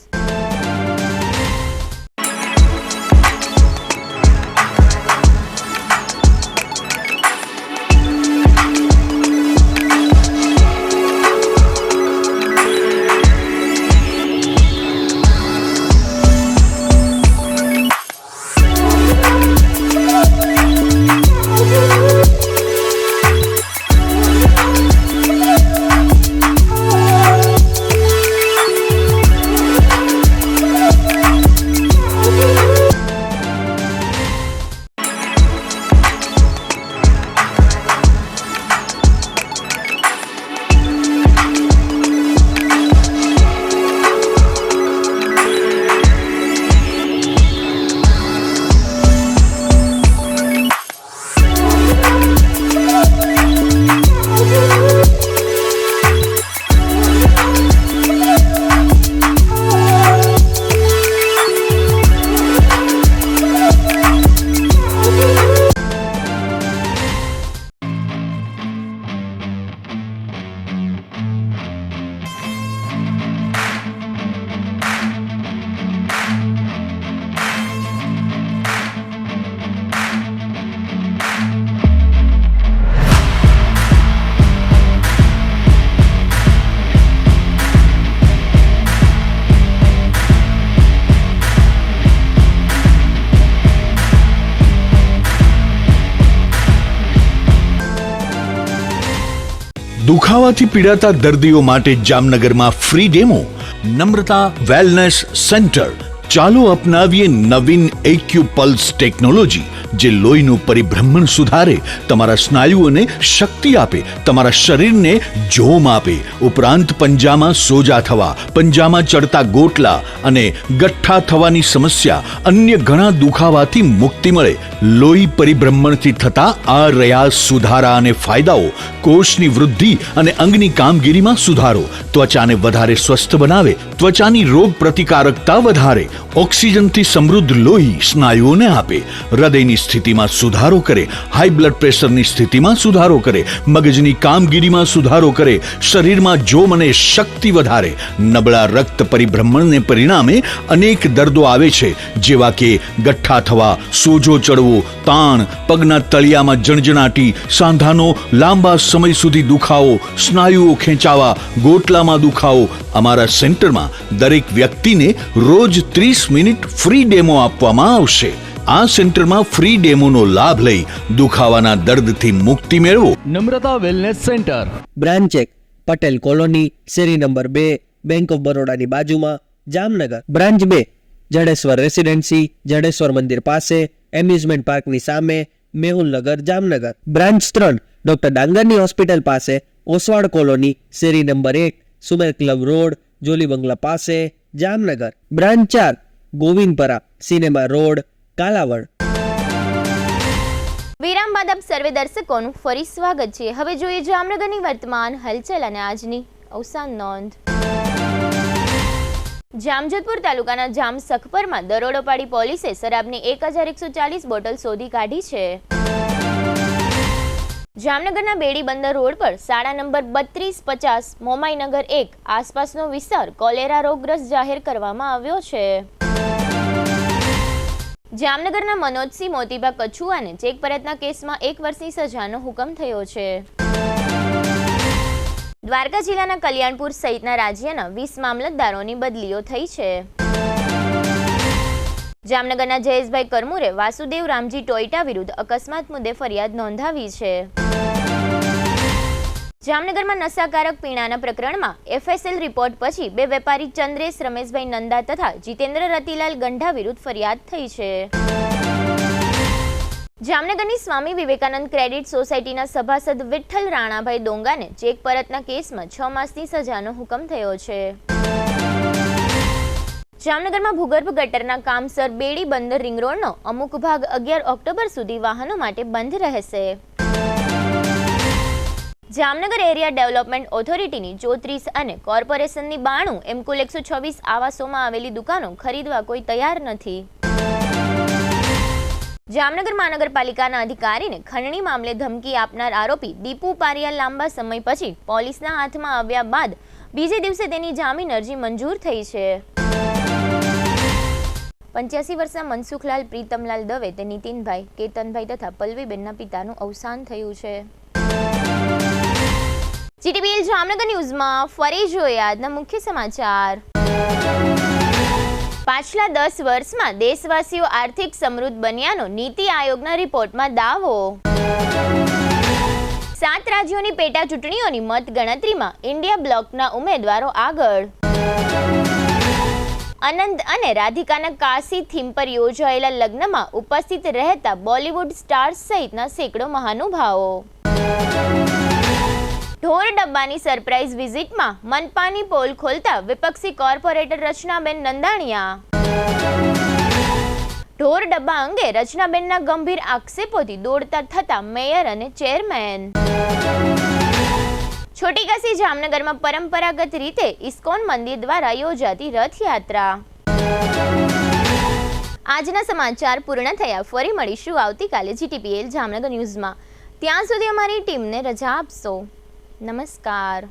દુખાવાથી પીડાતા દર્દીઓ માટે જામનગરમાં free demo. Namrata wellness centre. ચાલો અપનાવીએ નવીન એક્યુ પલ્સ ટેકનોલોજી, જે લોહીનું પરિભ્રમણ સુધારે, તમારા સ્નાયુઓને શક્તિ આપે, તમારા શરીરને જોમ આપે. ઉપરાંત પંજામાં સોજા થવા, પંજામાં ચડતા ગોટલા અને ગઠ્ઠા થવાની સમસ્યા, અન્ય ઘણા દુખાવાથી મુક્તિ મળે. લોહી પરિભ્રમણથી થતા આ રહ્યા સુધારા અને ફાયદાઓ. કોષની વૃદ્ધિ અને અંગની કામગીરીમાં સુધારો, ત્વચાને વધારે સ્વસ્થ બનાવે, ત્વચાની રોગ પ્રતિકારકતા વધારે, ઓક્સિજનથી સમૃદ્ધ લોહી સ્નાયુઓને આપે, હૃદયની સ્થિતિમાં સુધારો કરે, હાઈ બ્લડ પ્રેશરની સ્થિતિમાં સુધારો કરે, મગજની કામગીરીમાં સુધારો કરે, શરીરમાં જોમ અને શક્તિ વધારે. નબળા રક્ત પરિભ્રમણને પરિણામે અનેક દર્દો આવે છે, જેવા કે ગઠ્ઠા થવા, સોજો ચડવો, તાણ, પગના તળિયામાં જણજણાટી, સાંધાનો લાંબા સમય સુધી દુખાવો, સ્નાયુઓ ખેંચાવા, ગોટલામાં દુખાવો. અમારા સેન્ટરમાં દરેક વ્યક્તિને રોજ 30 મિનિટ ફ્રી ડેમો આપવામાં આવશે. આ સેન્ટરમાં ફ્રી ડેમોનો લાભ લઈ દુખાવાના દર્દથી મુક્તિ મેળવો. Namrata wellness centre, branch 1, Patel colony, શેરી નંબર 2, બેંક ઓફ બરોડાની બાજુમાં, જામનગર. બ્રાન્ચ 2, જડેશ્વર રેસિડેન્સી, જડેશ્વર મંદિર પાસે, એમ્યુઝમેન્ટ પાર્કની સામે, મેહુલનગર, જામનગર. બ્રાન્ચ 3, ડોક્ટર ડાંગરની હોસ્પિટલ પાસે, ઓસવાડ કોલોની, શેરી number 1, Sumer club road, jolly બંગલા પાસે, Jamnagar. Branch 4, Govindpara, cinema road, Kalavad. વિરામ બાદ આપ સર્વે દર્શકોનું ફરી સ્વાગત છે. હવે જોઈએ જામનગરની વર્તમાન હલચલ અને આજની અવસાન નોંધ. જામજોધપુર તાલુકાના જામ સખપરમાં દરોડો પાડી પોલીસે શરાબની 1140 બોટલ શોધી કાઢી છે. જામનગરના બેડી બંદર રોડ પર શાળા નંબર 3250 મોમાઈનગર 1 આસપાસનો વિસ્તાર કોલેરા રોગગ્રસ્ત જાહેર કરવામાં આવ્યો છે. જામનગરના મનોજસિંહ મોતીબા કછુઆને ચેક પરતના કેસમાં 1 વર્ષની સજાનો હુકમ થયો છે. દ્વારકા જિલ્લાના કલ્યાણપુર સહિતના રાજ્યના 20 મામલતદારોની બદલીઓ થઈ છે. જામનગરના જયેશભાઈ કરમુરે વાસુદેવ રામજી ટોયટા વિરુદ્ધ અકસ્માત મુદ્દે ફરિયાદ નોંધાવી છે. જામનગરમાં નશાકારક પીણાના પ્રકરણમાં FSL રિપોર્ટ પછી 2 વેપારી ચંદ્રેશ રમેશભાઈ નંદા તથા જીતેન્દ્ર રતિલાલ ગંઢા વિરુદ્ધ ફરિયાદ થઈ છે. જામનગરની સ્વામી વિવેકાનંદ ક્રેડિટ સોસાયટીના સભાસદ વિઠ્ઠલ રાણાભાઈ ડોંગાને ચેક પરતના કેસમાં 6 માસની સજાનો હુકમ થયો છે. જામનગરમાં ભૂગર્ભ ગટરના કામસર બેડી બંદર રિંગ રોડનો અમુક ભાગ 11 ઓક્ટોબર સુધી વાહનો માટે બંધ રહેશે. જામનગર એરિયા ડેવલપમેન્ટ ઓથોરિટીની 34 અને કોર્પોરેશનની 92 એમ કુલ 126 આવાસોમાં આવેલી દુકાનો ખરીદવા કોઈ તૈયાર નથી. જામનગર મહાનગરપાલિકાના અધિકારીને ખંડણી મામલે ધમકી આપનાર આરોપી દીપુ પારિયા લાંબા સમય પછી પોલીસના હાથમાં આવ્યા બાદ બીજે દિવસે તેની જામીન અરજી મંજૂર થઈ છે. 85 વર્ષના મનસુખલાલ પ્રીતમલાલ દવે તે નીતિનભાઈ, કેતનભાઈ તથા પલ્લવીબેનના પિતાનું અવસાન થયું છે. GTPL જામનગર ન્યૂઝમાં ફરી જોઈએ આજના મુખ્ય સમાચાર. પાછલા 10 વર્ષમાં દેશવાસીઓ આર્થિક સમૃદ્ધ બન્યાનો નીતિ આયોગના રિપોર્ટમાં દાવો. 7 રાજ્યોની પેટા ચૂંટણીઓની મત ગણતરીમાં ઇન્ડિયા બ્લોકના ઉમેદવારો આગળ. આનંદ અને રાધિકાના કાશી થીમ પર યોજાયેલા લગ્નમાં ઉપસ્થિત રહેતા બોલિવૂડ સ્ટાર્સ સહિતના સેંકડો મહાનુભાવો. ઢોર ડબ્બાની સરપ્રાઇઝ વિઝિટમાં મનપાની પોલ ખોલતા વિપક્ષી કોર્પોરેટર રચનાબેન નંદાણીયા. ઢોર ડબ્બા અંગે રચનાબેનના ગંભીર આક્ષેપોથી દોડતા થતા મેયર અને ચેરમેન. છોટી કાશી જામનગરમાં પરંપરાગત રીતે ઇસ્કોન મંદિર દ્વારા યોજાતી રથયાત્રા. આજના સમાચાર પૂર્ણ થયા. ફરી મળીશું આવતીકાલે GTPL જામનગર ન્યૂઝમાં. ત્યાં સુધી અમારી ટીમને રજા આપશો. નમસ્કાર.